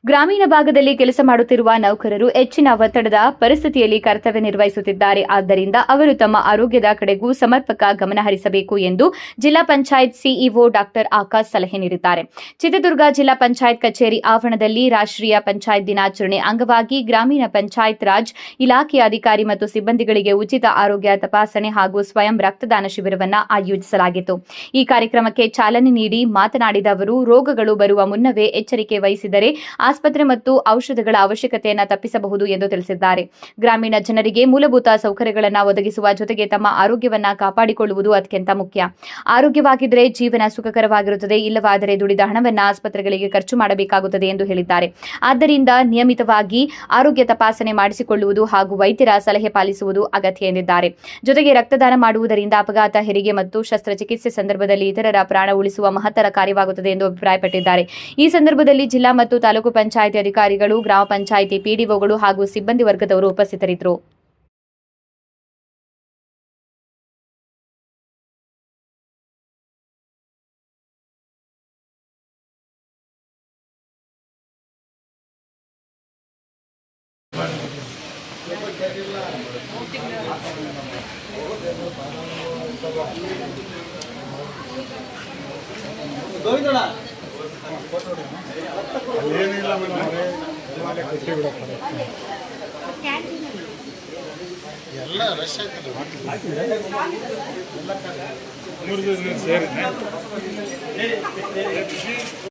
ಗ್ರಾಮೀಣ ಭಾಗದಲ್ಲಿ ಕೆಲಸ ಮಾಡುತ್ತಿರುವ ನೌಕರರು ಹೆಚ್ಚಿನ ಒತ್ತಡದ ಪರಿಸ್ಥಿತಿಯಲ್ಲಿ ಕರ್ತವ್ಯ ನಿರ್ವಹಿಸುತ್ತಿದ್ದಾರೆ. ಆದ್ದರಿಂದ ಅವರು ತಮ್ಮ ಆರೋಗ್ಯದ ಕಡೆಗೂ ಸಮರ್ಪಕ ಗಮನ ಹರಿಸಬೇಕು ಎಂದು ಜಿಲ್ಲಾ ಪಂಚಾಯತ್ ಸಿಇಒ ಡಾಕ್ಟರ್ ಆಕಾಶ್ ಸಲಹೆ ನೀಡಿದ್ದಾರೆ. ಚಿತ್ರದುರ್ಗ ಜಿಲ್ಲಾ ಪಂಚಾಯತ್ ಕಚೇರಿ ಆವರಣದಲ್ಲಿ ರಾಷ್ಟ್ರೀಯ ಪಂಚಾಯತ್ ದಿನಾಚರಣೆ ಅಂಗವಾಗಿ ಗ್ರಾಮೀಣ ಪಂಚಾಯತ್ ರಾಜ್ ಇಲಾಖೆಯ ಅಧಿಕಾರಿ ಮತ್ತು ಸಿಬ್ಬಂದಿಗಳಿಗೆ ಉಚಿತ ಆರೋಗ್ಯ ತಪಾಸಣೆ ಹಾಗೂ ಸ್ವಯಂ ರಕ್ತದಾನ ಶಿಬಿರವನ್ನು ಆಯೋಜಿಸಲಾಗಿತ್ತು. ಈ ಕಾರ್ಯಕ್ರಮಕ್ಕೆ ಚಾಲನೆ ನೀಡಿ ಮಾತನಾಡಿದ ಅವರು, ರೋಗಗಳು ಬರುವ ಮುನ್ನವೇ ಎಚ್ಚರಿಕೆ ವಹಿಸಿದರೆ ಆಸ್ಪತ್ರೆ ಮತ್ತು ಔಷಧಗಳ ಅವಶ್ಯಕತೆಯನ್ನು ತಪ್ಪಿಸಬಹುದು ಎಂದು ತಿಳಿಸಿದ್ದಾರೆ. ಗ್ರಾಮೀಣ ಜನರಿಗೆ ಮೂಲಭೂತ ಸೌಕರ್ಯಗಳನ್ನು ಒದಗಿಸುವ ಜೊತೆಗೆ ತಮ್ಮ ಆರೋಗ್ಯವನ್ನು ಕಾಪಾಡಿಕೊಳ್ಳುವುದು ಅತ್ಯಂತ ಮುಖ್ಯ. ಆರೋಗ್ಯವಾಗಿದ್ದರೆ ಜೀವನ ಸುಖಕರವಾಗಿರುತ್ತದೆ, ಇಲ್ಲವಾದರೆ ದುಡಿದ ಹಣವನ್ನು ಆಸ್ಪತ್ರೆಗಳಿಗೆ ಖರ್ಚು ಮಾಡಬೇಕಾಗುತ್ತದೆ ಎಂದು ಹೇಳಿದ್ದಾರೆ. ಆದ್ದರಿಂದ ನಿಯಮಿತವಾಗಿ ಆರೋಗ್ಯ ತಪಾಸಣೆ ಮಾಡಿಸಿಕೊಳ್ಳುವುದು ಹಾಗೂ ವೈದ್ಯರ ಸಲಹೆ ಪಾಲಿಸುವುದು ಅಗತ್ಯ ಎಂದಿದ್ದಾರೆ. ಜೊತೆಗೆ ರಕ್ತದಾನ ಮಾಡುವುದರಿಂದ ಅಪಘಾತ, ಹೆರಿಗೆ ಮತ್ತು ಶಸ್ತ್ರಚಿಕಿತ್ಸೆ ಸಂದರ್ಭದಲ್ಲಿ ಇತರರ ಪ್ರಾಣ ಉಳಿಸುವ ಮಹತ್ತರ ಕಾರ್ಯವಾಗುತ್ತದೆ ಎಂದು ಅಭಿಪ್ರಾಯಪಟ್ಟಿದ್ದಾರೆ. ಈ ಸಂದರ್ಭದಲ್ಲಿ ಜಿಲ್ಲಾ ಮತ್ತು ತಾಲೂಕು ಪಂಚಾಯಿತಿ ಅಧಿಕಾರಿಗಳು, ಗ್ರಾಮ ಪಂಚಾಯಿತಿ ಪಿಡಿಒಗಳು ಹಾಗೂ ಸಿಬ್ಬಂದಿ ವರ್ಗದವರು ಉಪಸ್ಥಿತರಿದ್ದರು. ಎಲ್ಲ ರಶ್ ಆಯ್ತಲ್ಲ.